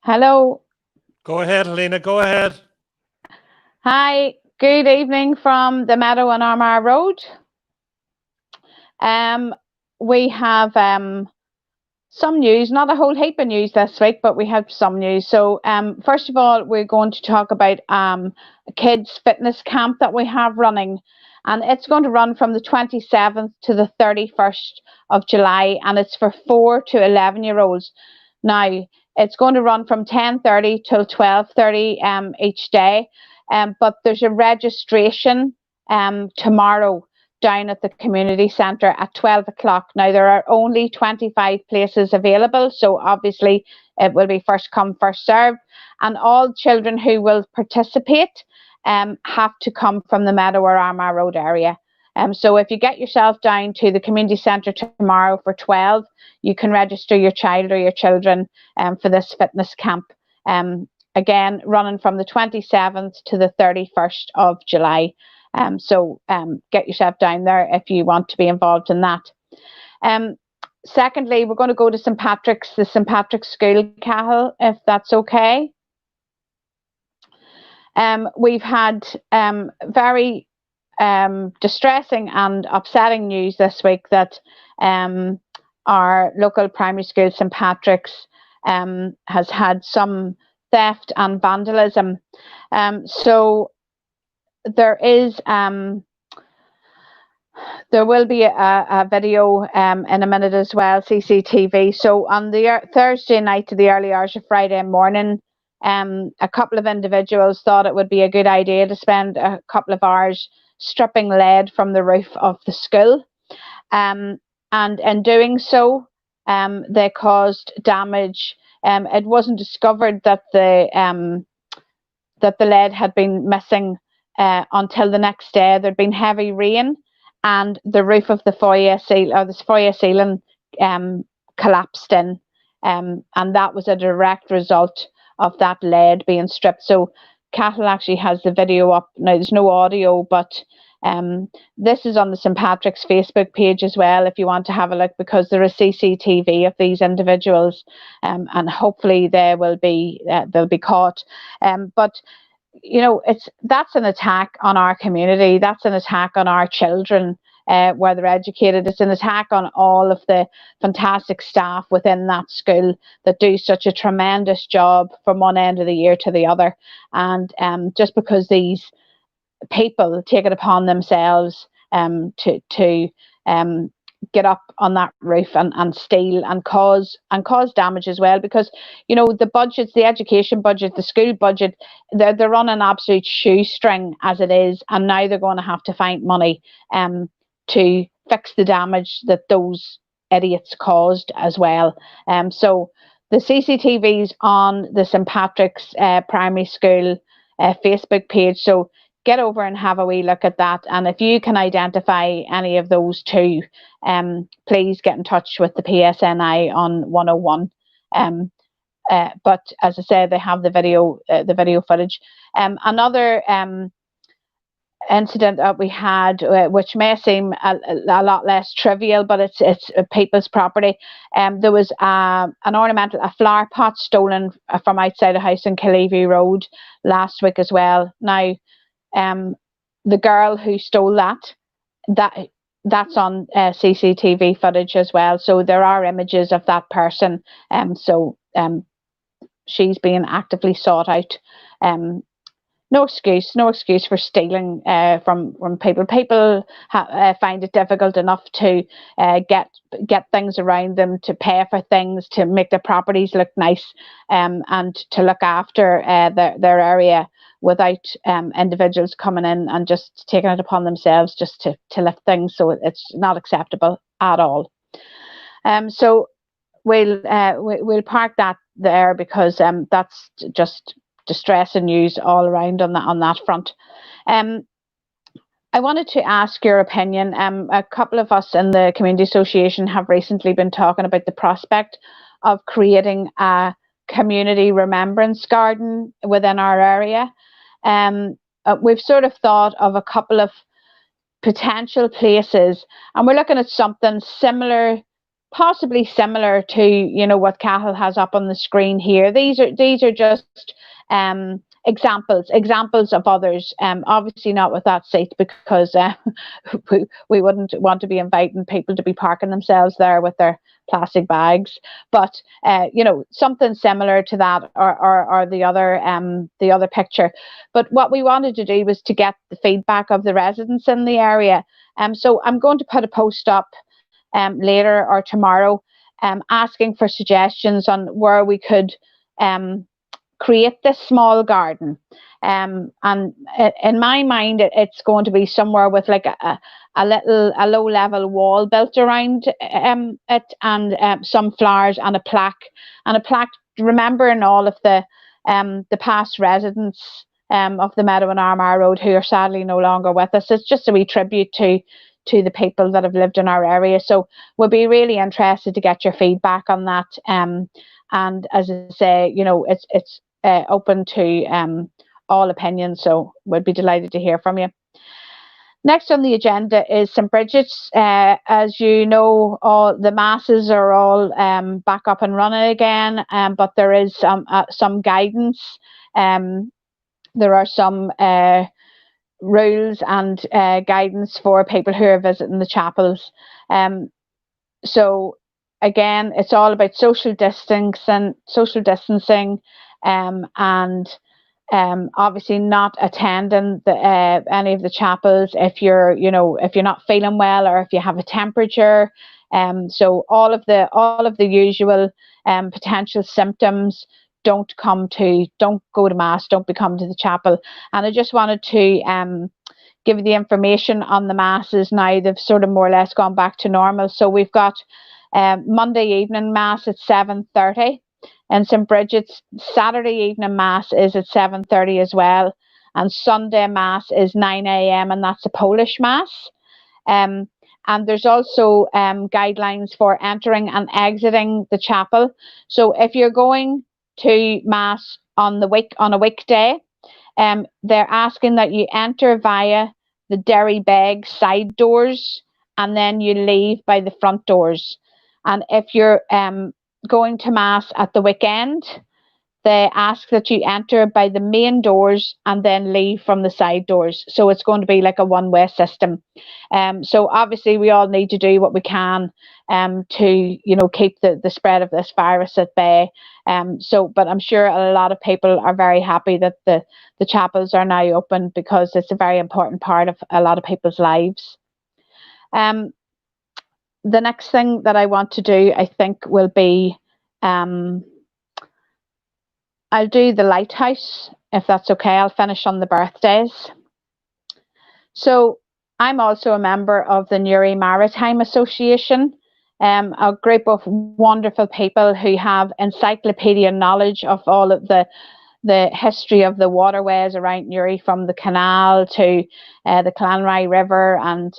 Hello. Go ahead, Helena, go ahead. Hi. Good evening from the Meadow and Armagh Road. Um, we have some news, not a whole heap of news this week, but we have some news. So, first of all, we're going to talk about a kids' fitness camp that we have running, and it's going to run from the 27th to the 31st of July, and it's for 4 to 11-year-olds. Now, it's going to run from 10:30 till 12:30 each day, but there's a registration tomorrow down at the community centre at 12 o'clock. Now, there are only 25 places available, so obviously it will be first come, first served. And all children who will participate have to come from the Meadow or Armagh Road area. So if you get yourself down to the community centre tomorrow for 12, you can register your child or your children for this fitness camp. Again, running from the 27th to the 31st of July. So get yourself down there if you want to be involved in that. Secondly, we're going to go to St. Patrick's, the St. Patrick's School, Cahill, if that's okay. We've had very distressing and upsetting news this week that our local primary school, St. Patrick's, has had some theft and vandalism. So there will be a video in a minute as well, CCTV. So on the Thursday night to the early hours of Friday morning, a couple of individuals thought it would be a good idea to spend a couple of hours stripping lead from the roof of the school. And in doing so, they caused damage. It wasn't discovered that the lead had been missing until the next day. There'd been heavy rain, and the roof of the foyer ceiling collapsed in, and that was a direct result of that lead being stripped. So Cahill actually has the video up now. There's no audio, but this is on the St. Patrick's Facebook page as well if you want to have a look, because there is CCTV of these individuals, and hopefully they'll be caught. But you know, that's an attack on our community. That's an attack on our children, where they're educated. It's an attack on all of the fantastic staff within that school that do such a tremendous job from one end of the year to the other. And just because these people take it upon themselves to get up on that roof and steal and cause damage as well, because you know the budgets, the education budget, the school budget, they're on an absolute shoestring as it is, and now they're going to have to find money to fix the damage that those idiots caused as well. So the CCTV's on the St. Patrick's primary school Facebook page, so get over and have a wee look at that. And if you can identify any of those two, please get in touch with the PSNI on 101. But as I said, they have the video footage. Another incident that we had, which may seem a lot less trivial, but it's people's property. There was a flower pot stolen from outside a house in Killeavy Road last week as well. Now, the girl who stole that's on CCTV footage as well. So there are images of that person. So she's being actively sought out. No excuse for stealing from people. People find it difficult enough to get things around them, to pay for things, to make their properties look nice, and to look after their area, without individuals coming in and just taking it upon themselves just to lift things. So it's not acceptable at all. So we'll park that there, because that's just distressing news all around on that front. I wanted to ask your opinion. A couple of us in the community association have recently been talking about the prospect of creating a community remembrance garden within our area. We've sort of thought of a couple of potential places, and we're looking at something similar possibly similar to, you know, what Cathal has up on the screen here. These are just examples of others. Obviously not with that seat, because we wouldn't want to be inviting people to be parking themselves there with their plastic bags. But you know, something similar to that, or the other picture. But what we wanted to do was to get the feedback of the residents in the area. So I'm going to put a post up later or tomorrow, asking for suggestions on where we could create this small garden. And in my mind, it's going to be somewhere with like a low level wall built around it, and some flowers and a plaque remembering all of the past residents of the Meadow and Armagh Road who are sadly no longer with us. It's just a wee tribute to the people that have lived in our area. So we'll be really interested to get your feedback on that. And as I say, you know, it's open to all opinions. So we'd be delighted to hear from you. Next on the agenda is St. Bridget's. As you know, all the masses are all back up and running again, but there is some guidance. There are some rules and guidance for people who are visiting the chapels. So again, it's all about social distancing, and obviously not attending any of the chapels if you're not feeling well, or if you have a temperature. So all of the usual potential symptoms. Don't go to mass, don't be coming to the chapel. And I just wanted to give you the information on the masses now. They've sort of more or less gone back to normal. So we've got Monday evening mass at 7:30 in St. Bridget's. Saturday evening mass is at 7:30 as well, and Sunday mass is 9 a.m. and that's a Polish mass. And there's also guidelines for entering and exiting the chapel. So if you're going to mass on a weekday, they're asking that you enter via the Derry Beg side doors, and then you leave by the front doors. And if you're going to mass at the weekend, they ask that you enter by the main doors and then leave from the side doors. So it's going to be like a one-way system. So obviously we all need to do what we can to, you know, keep the spread of this virus at bay. But I'm sure a lot of people are very happy that the chapels are now open, because it's a very important part of a lot of people's lives. The next thing that I want to do, I think, will be I'll do the Lighthouse, if that's okay. I'll finish on the birthdays. So I'm also a member of the Newry Maritime Association, a group of wonderful people who have encyclopedia knowledge of all of the history of the waterways around Newry, from the canal to the Clanry River and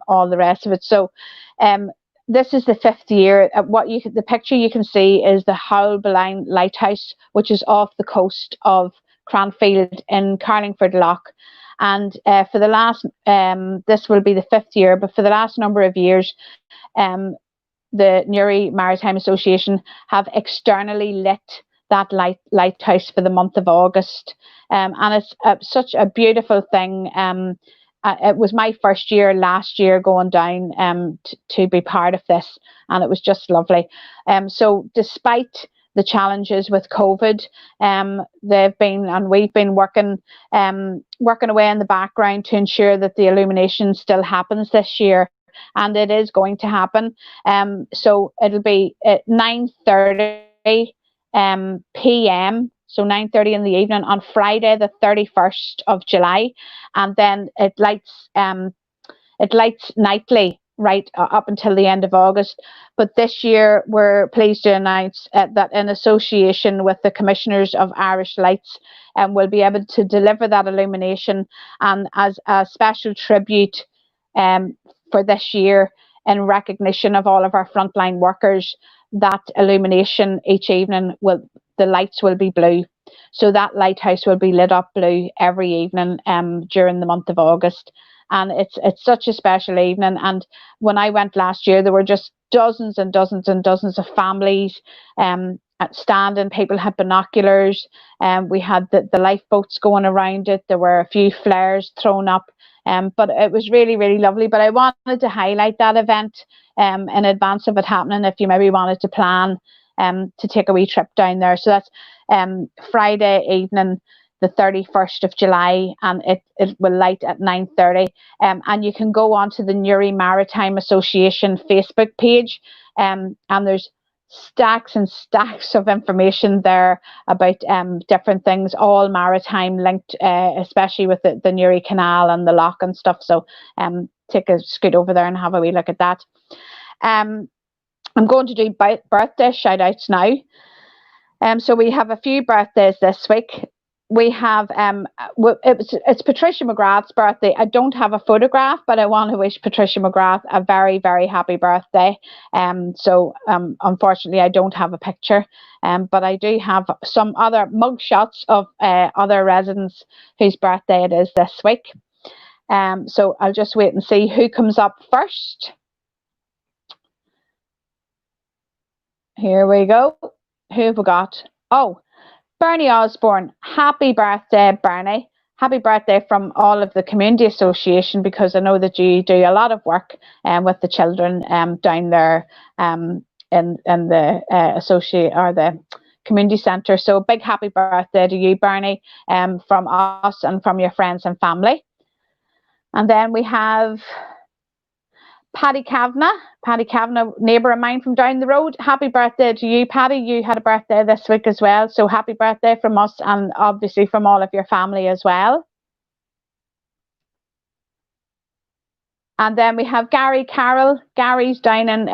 all the rest of it. So this is the 5th year. The picture you can see is the Howlbeline Lighthouse, which is off the coast of Cranfield in Carlingford Lough. And for the last, this will be the 5th year, but for the last number of years, the Newry Maritime Association have externally lit that lighthouse for the month of August. And it's such a beautiful thing. It was my first year last year going down to be part of this, and it was just lovely. So despite the challenges with COVID, we've been working away in the background to ensure that the illumination still happens this year, and it is going to happen. So it'll be at 9:30 p.m. So 9:30 in the evening on Friday, the 31st of July, and then it lights nightly right up until the end of August. But this year, we're pleased to announce that in association with the Commissioners of Irish Lights, we'll be able to deliver that illumination, and as a special tribute for this year, in recognition of all of our frontline workers, that illumination each evening the lights will be blue. So that lighthouse will be lit up blue every evening during the month of August. and it's such a special evening. And when I went last year, there were just dozens and dozens and dozens of families standing. People had binoculars, and we had the lifeboats going around it. There were a few flares thrown up, but it was really, really lovely. But I wanted to highlight that event in advance of it happening, if you maybe wanted to plan to take a wee trip down there. So that's Friday evening, the 31st of July, and it will light at 9:30. And you can go onto the Newry Maritime Association Facebook page, and there's stacks and stacks of information there about different things, all maritime linked, especially with the Newry Canal and the loch and stuff. So take a scoot over there and have a wee look at that. I'm going to do birthday shout outs now. So we have a few birthdays this week. We have it's Patricia McGrath's birthday. I don't have a photograph, but I want to wish Patricia McGrath a very, very happy birthday. So unfortunately I don't have a picture, but I do have some other mug shots of other residents whose birthday it is this week. So I'll just wait and see who comes up first. Here we go. Who have we got? Oh, Bernie Osborne. Happy birthday, Bernie. Happy birthday from all of the Community Association, because I know that you do a lot of work with the children down there in the associate or the community centre. So a big happy birthday to you, Bernie, from us and from your friends and family. And then we have Paddy Kavanagh, neighbour of mine from down the road. Happy birthday to you, Paddy. You had a birthday this week as well. So happy birthday from us and obviously from all of your family as well. And then we have Gary Carroll. Gary's down in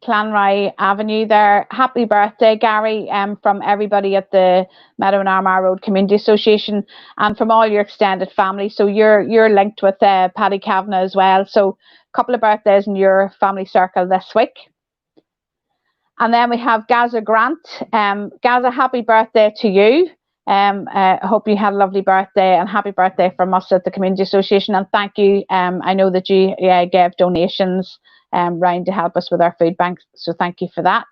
Clanry Avenue there. Happy birthday, Gary, from everybody at the Meadow and Armagh Road Community Association and from all your extended family. So you're linked with Paddy Kavanagh as well. So a couple of birthdays in your family circle this week. And then we have Gaza Grant. Gaza, happy birthday to you. I hope you had a lovely birthday, and happy birthday from us at the Community Association, and thank you. I know that you gave donations round to help us with our food bank, so thank you for that.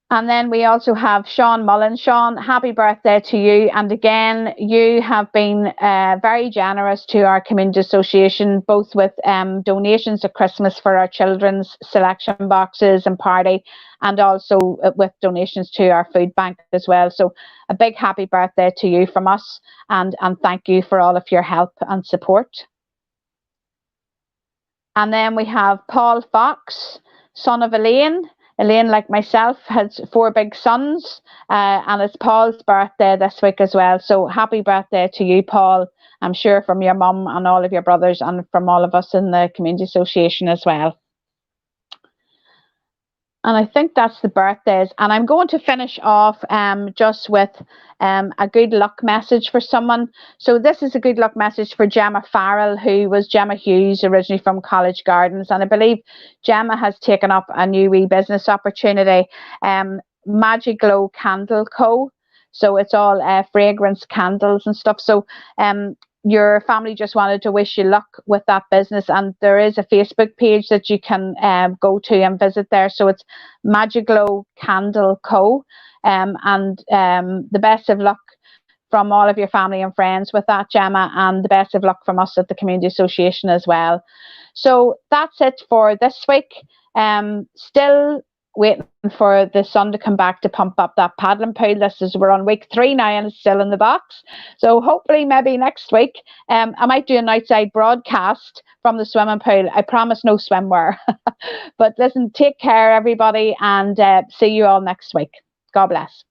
And then we also have Sean Mullen. Sean, happy birthday to you. And again, you have been very generous to our Community Association, both with donations at Christmas for our children's selection boxes and party, and also with donations to our food bank as well. So a big happy birthday to you from us, and thank you for all of your help and support. And then we have Paul Fox, son of Elaine. Elaine, like myself, has 4 big sons, and it's Paul's birthday this week as well. So happy birthday to you, Paul. I'm sure from your mum and all of your brothers and from all of us in the Community Association as well. And I think that's the birthdays. And I'm going to finish off just with a good luck message for someone. So this is a good luck message for Gemma Farrell, who was Gemma Hughes, originally from College Gardens. And I believe Gemma has taken up a new wee business opportunity, Magic Glow Candle Co. So it's all fragrance candles and stuff. So your family just wanted to wish you luck with that business, and there is a Facebook page that you can go to and visit there. So it's Magic Glow Candle Co. And the best of luck from all of your family and friends with that, Gemma, and the best of luck from us at the Community Association as well. So that's it for this week. Still waiting for the sun to come back to pump up that paddling pool. We're on week 3 now and it's still in the box. So hopefully maybe next week I might do an outside broadcast from the swimming pool. I promise no swimwear. But listen, take care everybody, and see you all next week. God bless.